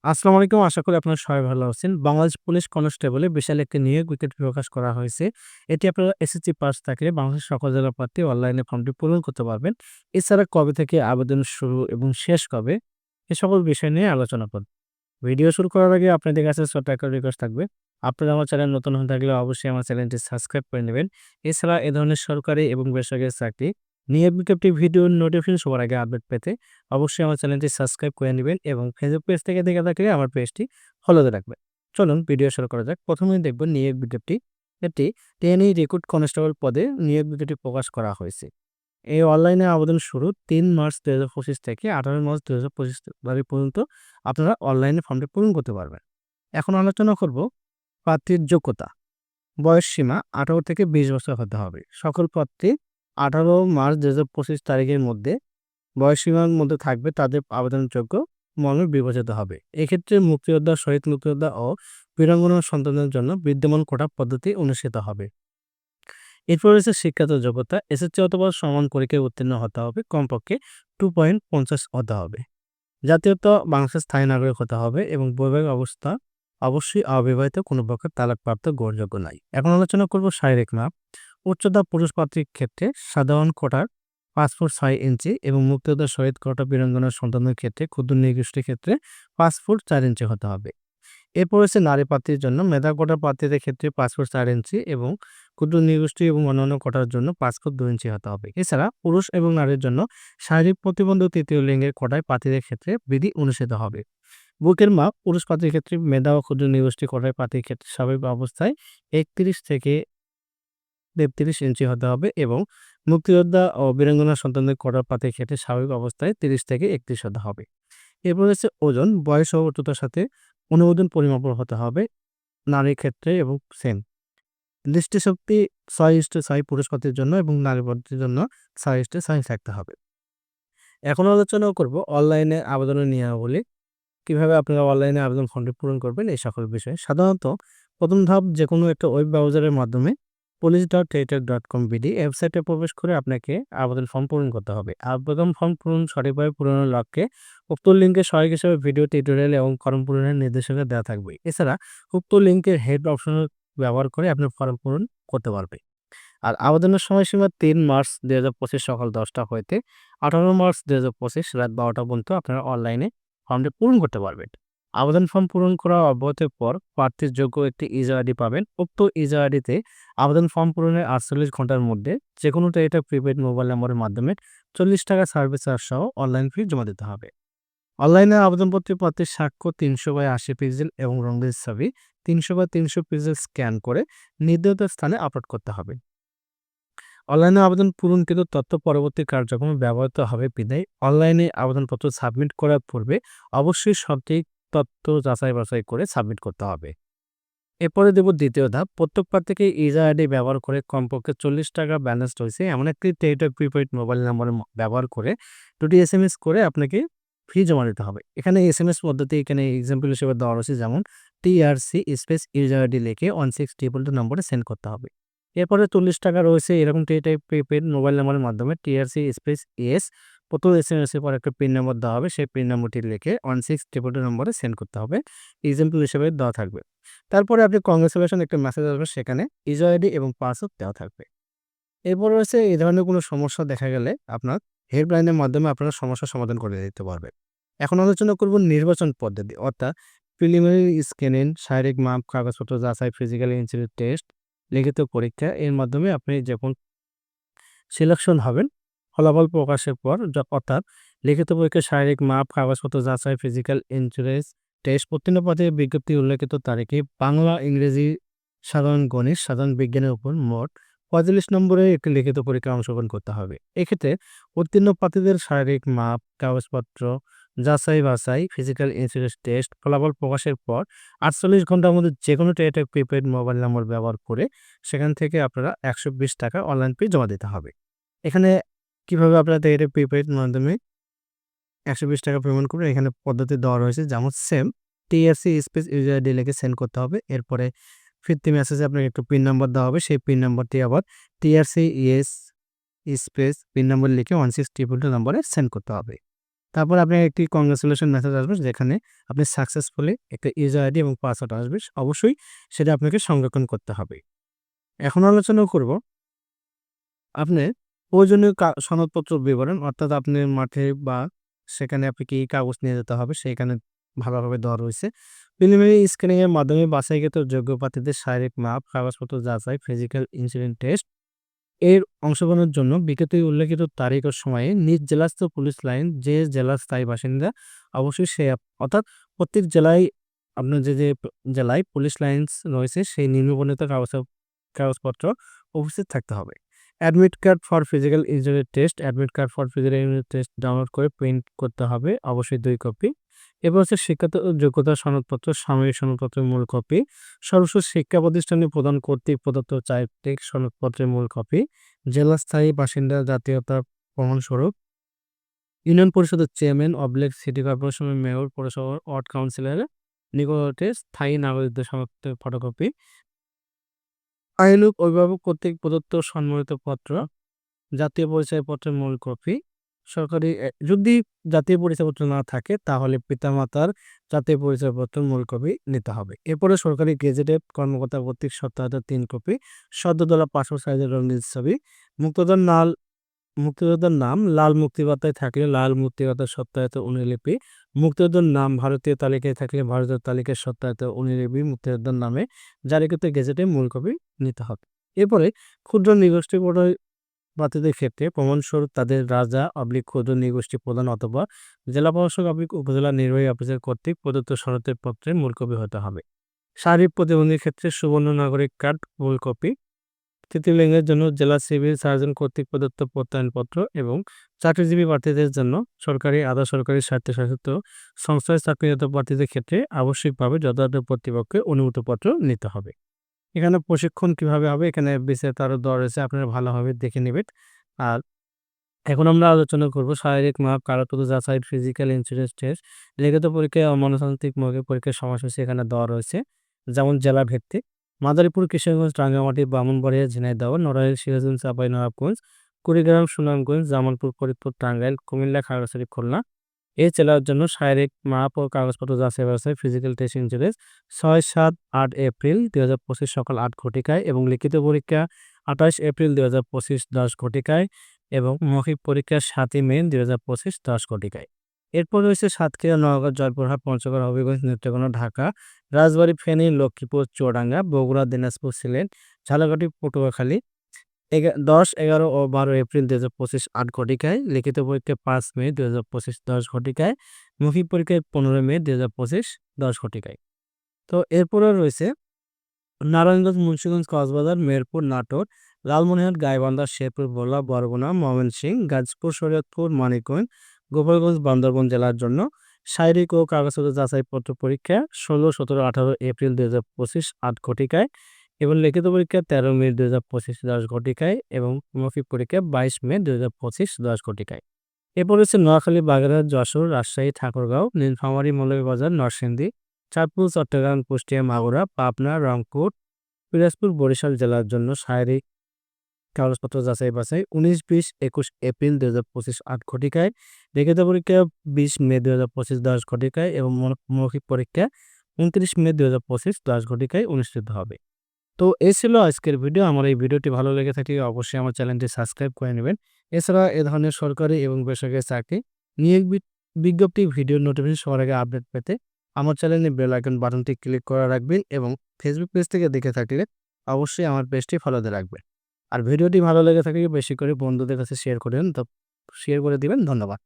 আসসালামু আলাইকুম। আশা করি আপনারা সবাই ভালো আছেন। বাংলাদেশ পুলিশ কনস্টেবলে বিশাল একটি নিয়োগ বিজ্ঞপ্তি প্রকাশ করা হয়েছে। এটি আপনারা এসএসসি পাস থাকলে বাংলাদেশের সকল জেলার প্রার্থী অনলাইনে ফর্মটি পূরণ করতে পারবেন। এছাড়া কবে থেকে আবেদন শুরু এবং শেষ কবে, এ সকল বিষয় নিয়ে আলোচনা করব। ভিডিও শুরু করার আগে আপনাদের কাছে ছোট্ট একটা রিকোয়েস্ট থাকবে। আপনারা আমার চ্যানেল নতুন হয়ে থাকলে অবশ্যই আমার চ্যানেলটি সাবস্ক্রাইব করে নেবেন। এছাড়া এ ধরনের সরকারি এবং বেসরকারি চাকরি নিয়োগ বিজ্ঞপ্তি ভিডিওর নোটিফিকেশন সবার আগে আপডেট পেতে অবশ্যই আমার চ্যানেলটি সাবস্ক্রাইব করে নিবেন এবং ফেসবুক পেজ থেকে দেখে থাকলে আমার পেজটি ফলোতে রাখবেন। চলুন ভিডিও শুরু করা যাক। প্রথমেই দেখব নিয়োগ বিজ্ঞপ্তি। এটি ট্রেনি রিক্রুট কনস্টেবল পদে নিয়োগ বিজ্ঞপ্তি প্রকাশ করা হয়েছে। এই অনলাইনে আবেদন শুরু ৩ মার্চ ২০২৫ থেকে ১৮ মার্চ ২০২৫ তারিখ পর্যন্ত আপনারা অনলাইনে ফর্মটি পূরণ করতে পারবেন। এখন আলোচনা করব প্রার্থীর যোগ্যতা। বয়স সীমা ১৮ থেকে ২০ বছর হতে হবে। সকল প্রার্থী ১৮ মার্চ ২০২৫ তারিখের মধ্যে বয়সসীমার মধ্যে থাকবে তাদের আবেদনযোগ্য মর্মে বিবেচিত হবে। এক্ষেত্রে মুক্তিযোদ্ধা, শহীদ মুক্তিযোদ্ধা ও বীরাঙ্গনার সন্তানদের জন্য বিদ্যমান কোটা পদ্ধতি অনুসৃত হবে। এরপর রয়েছে শিক্ষাগত যোগ্যতা। এসএসসি অথবা সমান পরীক্ষায় উত্তীর্ণ হতে হবে। কমপক্ষে 2.50 হতে হবে। জাতীয়তা বাংলাদেশের স্থায়ী নাগরিক হতে হবে এবং বৈবাহিক অবস্থা অবশ্যই অবিবাহিত, কোনো প্রকার তালাকপ্রাপ্ত গ্রহণযোগ্য নয়। এখন আলোচনা করব শারীরিক মাপ। উচ্চতা পুরুষ প্রার্থীর ক্ষেত্রে সাধারণ কোটার ৫ ফুট ৬ ইঞ্চি এবং মুক্তিযোদ্ধা, শহীদ, কোটা বীরাঙ্গনার সন্তানদের ক্ষেত্রে ক্ষুদ্র নৃগোষ্ঠীর ক্ষেত্রে ৫ ফুট ৪ ইঞ্চি হতে হবে। এরপর রয়েছে নারী প্রার্থীর জন্য মেধা কোটা প্রার্থীদের ক্ষেত্রে ৫ ফুট ৪ ইঞ্চি এবং ক্ষুদ্র নৃগোষ্ঠী এবং অন্যান্য কোটার জন্য ৫ ফুট ২ ইঞ্চি হতে হবে। এছাড়া পুরুষ এবং নারীর জন্য শারীরিক প্রতিবন্ধী তৃতীয় লিঙ্গের কোটায় প্রার্থীদের ক্ষেত্রে বিধি অনুষ্ঠিত হবে। বুকের মাপ পুরুষ প্রার্থীর ক্ষেত্রে মেধা ও ক্ষুদ্র নৃগোষ্ঠী কোটায় প্রার্থীর ক্ষেত্রে স্বাভাবিক অবস্থায় ৩১ থেকে ৩৩ ইঞ্চি হতে হবে এবং মুক্তিযোদ্ধা ও বীরাঙ্গনা সন্তানদের কোটার প্রার্থীর ক্ষেত্রে স্বাভাবিক অবস্থায় ৩০ থেকে ৩১ হতে হবে। এরপর হচ্ছে ওজন, বয়স ও উচ্চতার সাথে অনুমোদন পরিমাপ হতে হবে নারীর ক্ষেত্রে এবং সেম। দৃষ্টিশক্তি ৬:৬ পুরুষ প্রার্থীর জন্য এবং নারী প্রার্থীর জন্য ৬:৬ থাকতে হবে। এখন আলোচনা করব অনলাইনে আবেদনের নিয়মাবলী। কিভাবে আপনারা অনলাইনে আবেদন ফর্মটি পূরণ করবেন এই সকল বিষয়ে। সাধারণত প্রথম ধাপ যেকোনো একটা ওয়েব ব্রাউজারের মাধ্যমে police.টেটক.com বিডি ওয়েবসাইটে প্রবেশ করে আপনাকে আবেদন ফর্ম পূরণ করতে হবে। আবেদন ফর্ম পূরণ সঠিকভাবে পূরণের লক্ষ্যে উক্ত লিঙ্কে সহায়ক হিসেবে ভিডিও টিউটোরিয়াল এবং ফর্ম পূরণের নির্দেশিকা দেওয়া থাকবে। এছাড়া উক্ত লিঙ্কের হেল্প অপশন ব্যবহার করে আপনি ফর্ম পূরণ করতে পারবেন। আর আবেদনের সময়সীমা ৩ মার্চ ২০২৫ সকাল ১০টা হইতে ১৮ মার্চ ২০২৫ রাত ১২টা পর্যন্ত আপনারা অনলাইনে ফর্মটি পূরণ করতে পারবেন। আবেদন ফর্ম পূরণ করা অব্যাহতির পর প্রার্থীর যোগ্য একটি ইউজার আইডি পাবেন। উক্ত ইউজার আইডিতে আবেদন ফর্ম পূরণের ৪৮ ঘন্টার মধ্যে যেকোনো টেলিটক প্রিপেইড মোবাইল নম্বরের মাধ্যমে ৳৪০ সার্ভিস চার্জ সহ অনলাইন ফি জমা দিতে হবে। অনলাইনে আবেদনপত্রে প্রার্থীর স্বাক্ষর ৩০০/৮০ পিক্সেল এবং রঙিন ছবি ৩০০/৩০০ পিক্সেল স্ক্যান করে নির্ধারিত স্থানে আপলোড করতে হবে। অনলাইনে আবেদন পূরণকৃত তথ্য পরবর্তী কার্যক্রমে ব্যবহৃত হবে বিধায় অনলাইনে আবেদনপত্র সাবমিট করার পূর্বে অবশ্যই সঠিক তথ্য যাচাই-বাছাই করে সাবমিট করতে হবে। এরপরে দেব দ্বিতীয় ধাপ। প্রত্যেক প্রার্থীকে ইউজার আইডি ব্যবহার করে কমপক্ষে ৳৪০ ব্যালেন্স রয়েছে এমন একটি টেলিটক প্রিপেইড মোবাইল নম্বর ব্যবহার করে ২টি এসএমএস করে আপনাকে ফি জমা দিতে হবে। এখানে এসএমএস পদ্ধতি এখানে এক্সাম্পল হিসেবে দেওয়া রয়েছে, যেমন টিআরসি স্পেস ইউজার আইডি লিখে 16222 নম্বরে সেন্ড করতে হবে। এরপরে ৳৪০ রয়েছে এরকম টেলিটক প্রিপেইড মোবাইল নম্বরের মাধ্যমে টিআরসি স্পেস ইয়েস প্রথম এসএমএস এর পর একটা পিন নম্বর দেওয়া হবে। সেই পিন নম্বরটি লিখে 16222 নম্বরে সেন্ড করতে হবে। এক্সাম্পল হিসেবে দেওয়া থাকবে। তারপরে আপনি কংগ্রেচুলেশন একটা মেসেজ আসবে, সেখানে ইউজার আইডি এবং পাসওয়ার্ড দেওয়া থাকবে। এরপর রয়েছে এই ধরনের কোনো সমস্যা দেখা গেলে আপনার হেল্পলাইনের মাধ্যমে আপনারা সমস্যার সমাধান করে দিতে পারবেন। এখন আলোচনা করব নির্বাচন পদ্ধতি, অর্থাৎ প্রিলিমিনারি স্ক্রিনিং, শারীরিক মাপ, কাগজপত্র যাচাই, ফিজিক্যাল ইন্টারভিউ টেস্ট, লিখিত পরীক্ষা। এর মাধ্যমে আপনি যখন সিলেকশন হবেন, ফলাফল প্রকাশের পর অর্থাৎ লিখিত পরীক্ষা, শারীরিক মাপ, কাগজপত্র যাচাই, ফিজিক্যাল ইন্স্যুরেন্স টেস্ট উত্তীর্ণ প্রার্থীর বিজ্ঞপ্তি উল্লেখিত তারিখে বাংলা, ইংরেজি, সাধারণ গণিত, সাধারণ বিজ্ঞানের উপর মোট ৪৫ নম্বরে একটি লিখিত পরীক্ষায় অংশগ্রহণ করতে হবে। এক্ষেত্রে উত্তীর্ণ প্রার্থীদের শারীরিক মাপ, কাগজপত্র যাচাই-বাছাই, ফিজিক্যাল ইন্স্যুরেন্স টেস্ট ফলাফল প্রকাশের পর ৪৮ ঘন্টার মধ্যে যেকোনো টেলিটক প্রিপেইড মোবাইল নম্বর ব্যবহার করে সেখান থেকে আপনারা ৳১২০ অনলাইন ফি জমা দিতে হবে। এখানে কিভাবে আপনারা টেলিটক প্রিপেইড মাধ্যমে ৳১২০ পেমেন্ট করবেন, এখানে পদ্ধতি দেওয়া রয়েছে, যেমন same TRC space user ID লিখে সেন্ড করতে হবে। এরপরে ফিরতি মেসেজে আপনাকে একটু পিন নাম্বার দেওয়া হবে। সেই পিন নাম্বারটি আবার TRC yes space pin number লিখে 16222 নম্বরে সেন্ড করতে হবে। তারপর আপনার একটি কংগ্রাচুলেশন মেসেজ আসবে যেখানে আপনি সাকসেসফুলি একটা ইউজার আইডি এবং পাসওয়ার্ড আসবে। অবশ্যই সেটা আপনাকে সংরক্ষণ করতে হবে। এখন আলোচনা করব আপনি প্রয়োজনীয় সনদপত্র বিবরণ অর্থাৎ আপনি মাঠে বা সেখানে আপনি কি কাগজ নিয়ে যেতে হবে সেখানে ভালোভাবে দেওয়া রয়েছে। প্রিলিমিনারি স্ক্রিনিং এর মাধ্যমে বাছাইকৃত যোগ্য প্রার্থীদের শারীরিক মাপ, কাগজপত্র যাচাই, ফিজিক্যাল ইনসিডেন্ট টেস্ট এর অংশগ্রহণের জন্য বিগত উল্লেখিত তারিখ ও সময়ে নিজ জেলাস্থ পুলিশ লাইন যে জেলার স্থায়ী বাসিন্দা অবশ্যই সে অর্থাৎ প্রত্যেক জেলায় আপনার যে জেলায় পুলিশ লাইন্স রয়েছে সেই নিম্নবর্ণিত কাগজপত্র উপস্থিত থাকতে হবে। Admit card for physical injury test, admit card for physical injury test download করে প্রিন্ট করতে হবে অবশ্যই 2 কপি। এরপর হচ্ছে শিক্ষাগত যোগ্যতা সনদপত্র, সাময়িক সনদপত্রের মূল কপি, সর্বশেষ শিক্ষা প্রতিষ্ঠানে প্রদান কর্তৃক প্রদত্ত চারিত্রিক সনদপত্রের মূল কপি, জেলা স্থায়ী বাসিন্দা জাতীয়তার প্রমাণস্বরূপ, ইউনিয়ন পরিষদের চেয়ারম্যান সিটি কর্পোরেশনের মেয়র, পৌরসভার ওয়ার্ড কাউন্সিলরের নিকটে স্থায়ী নাগরিকদের সনদের ফটোকপি, আইনুক অভিভাবক কর্তৃক প্রদত্ত সম্মতিত পত্র, জাতীয় পরিচয়পত্রের মূল কপি, সরকারি যদি জাতীয় পরিচয়পত্র না থাকে তাহলে পিতামাতার জাতীয় পরিচয়পত্রের মূল কপি নিতে হবে। এরপরে সরকারি গেজেটেড কর্মকর্তা কর্তৃক সত্যায়িত 3 কপি, সদ্য তোলা পাসপোর্ট সাইজের রঙিন ছবি, মুক্তিযোদ্ধার নাম লাল মুক্তিবার্তায় থাকলে লাল মুক্তিবার্তার সত্যায়িত অনুলিপি, মুক্তিযোদ্ধার নাম ভারতীয় তালিকায় থাকলে ভারতীয় তালিকায় সত্যায়িত অনুলিপি মুক্তিযোদ্ধার নামে জারিকৃত গেজেটে মূল কপি নিতে হবে। এরপরে ক্ষুদ্র নৃগোষ্ঠী প্রার্থীদের ক্ষেত্রে প্রমাণস্বরূপ তাদের ক্ষুদ্র নৃগোষ্ঠী প্রধান অথবা জেলা প্রশাসক উপজেলা নির্বাহী অফিসার কর্তৃক প্রদত্ত সনদের পত্রের মূল কপি হতে হবে। শারীরিক প্রতিবন্ধীর ক্ষেত্রে সুবর্ণ নাগরিক কার্ড মূল কপি, তৃতীয় লিঙ্গের জন্য জেলা সিভিল সার্জন কর্তৃক প্রদত্ত প্রত্যয়নপত্র এবং চাকরিজীবী প্রার্থীদের জন্য সরকারি আধা সরকারি স্বায়ত্তশাসিত সংস্থায় চাকরিরত প্রার্থীদের ক্ষেত্রে আবশ্যিকভাবে যথাযথ কর্তৃপক্ষের অনুমতিপত্র নিতে হবে। এখানে প্রশিক্ষণ কিভাবে হবে এখানে বিস্তারিত আরো দেওয়া রয়েছে, আপনারা ভালোভাবে দেখে নেবেন। আর এখন আমরা আলোচনা করব শারীরিক মাপ, কাগজপত্র যাচাই, ফিজিক্যাল ইন্স্যুরেন্স টেস্ট, লিখিত পরীক্ষায় অমনতান্ত্রিক মৌখিক পরীক্ষার সময়সূচি এখানে দেওয়া রয়েছে। যেমন জেলা ভিত্তিক মাদারীপুর, কিশোরগঞ্জ, রাঙ্গামাটি, ব্রাহ্মণবাড়িয়া, ঝিনাইদহ, নড়াইল, সিরাজগঞ্জ, চাঁপাইনবাবগঞ্জ, কুড়িগ্রাম, সুনামগঞ্জ, জামালপুর, ফরিদপুর, টাঙ্গাইল, কুমিল্লা, খাগড়াছড়ি, খুলনা এই জেলার জন্য শারীরিক মাপ ও কাগজপত্র যাচাই বাছাই ফিজিক্যাল টেস্ট ইন্স্যুরেন্স 6, 7, 8 এপ্রিল 2025 সকাল 8 ঘটিকায় এবং লিখিত পরীক্ষা 28 এপ্রিল 2025 10 ঘটিকায় এবং মৌখিক পরীক্ষা 7 মে 2025 10 ঘটিকায়। এরপর রয়েছে সাতক্ষীরা, নওগাঁ, জয়পুরহাট, পঞ্চগড়, হবিগঞ্জ, নেত্রকোনা, ঢাকা, রাজবাড়ী, ফেনী, লক্ষ্মীপুর, চুয়াডাঙ্গা, বগুড়া, দিনাজপুর, সিলেট, ঝালকাঠি, পটুয়াখালী 10, 11 ও 12 এপ্রিল 2025 8 ঘটিকায়, লিখিত পরীক্ষা 5 মে 2025 10 ঘটিকায়, মৌখিক পরীক্ষা 15 মে 2025 10 ঘটিকায়। তো এরপরে রয়েছে নারায়ণগঞ্জ, মুন্সিগঞ্জ, কক্সবাজার, মেহেরপুর, নাটোর, লালমনিরহাট, গাইবান্ধা, শেরপুর, ভোলা, বরগুনা, ময়মনসিংহ, গাজীপুর, শরীয়তপুর, মানিকগঞ্জ, গোপালগঞ্জ, বান্দরবান জেলার জন্য শারীরিক ও কাগজপত্র যাচাইপত্র পরীক্ষা 16, 17, 18 এপ্রিল 2025 8 ঘটিকায় এবং লিখিত পরীক্ষা 13 মে 2025 10 ঘটিকায় এবং মৌখিক পরীক্ষা 22 মে 2025 10 ঘটিকায়। এরপর হচ্ছে নোয়াখালী, বাগেরহাট, যশোর, রাজশাহী, ঠাকুরগাঁও, নীলফামারী, মৌলভীবাজার, নরসিংদী, চাঁদপুর, চট্টগ্রাম, কুষ্টিয়া, মাগুরা, পাবনা, রংপুর, পিরোজপুর, বরিশাল জেলার জন্য শারীরিক কাগজপত্র যাচাই বাছাই 19, 20, 21 এপ্রিল 2025 8 ঘটিকায়, লিখিত পরীক্ষা 20 মে 2025 10 ঘটিকায় এবং মৌখিক পরীক্ষা 29 মে 2025 10 ঘটিকায় অনুষ্ঠিত হবে। তো এই ছিল আজকের ভিডিও। আমার এই ভিডিওটি ভালো লেগে থাকলে অবশ্যই আমার চ্যানেলটি সাবস্ক্রাইব করে নেবেন। এছাড়া এ ধরনের সরকারি এবং বেসরকারি চাকরি নিয়োগ বিজ্ঞপ্তি ভিডিও নোটিফিকেশন সবার আগে আপডেট পেতে আমার চ্যানেলে বেল আইকন বাটনটি ক্লিক করে রাখবেন এবং ফেসবুক পেজ থেকে দেখে থাকলে অবশ্যই আমার পেজটি ফলোতে রাখবেন। আর ভিডিওটি ভালো লেগে থাকলে বেশি করে বন্ধুদের কাছে শেয়ার করে দিবেন। ধন্যবাদ।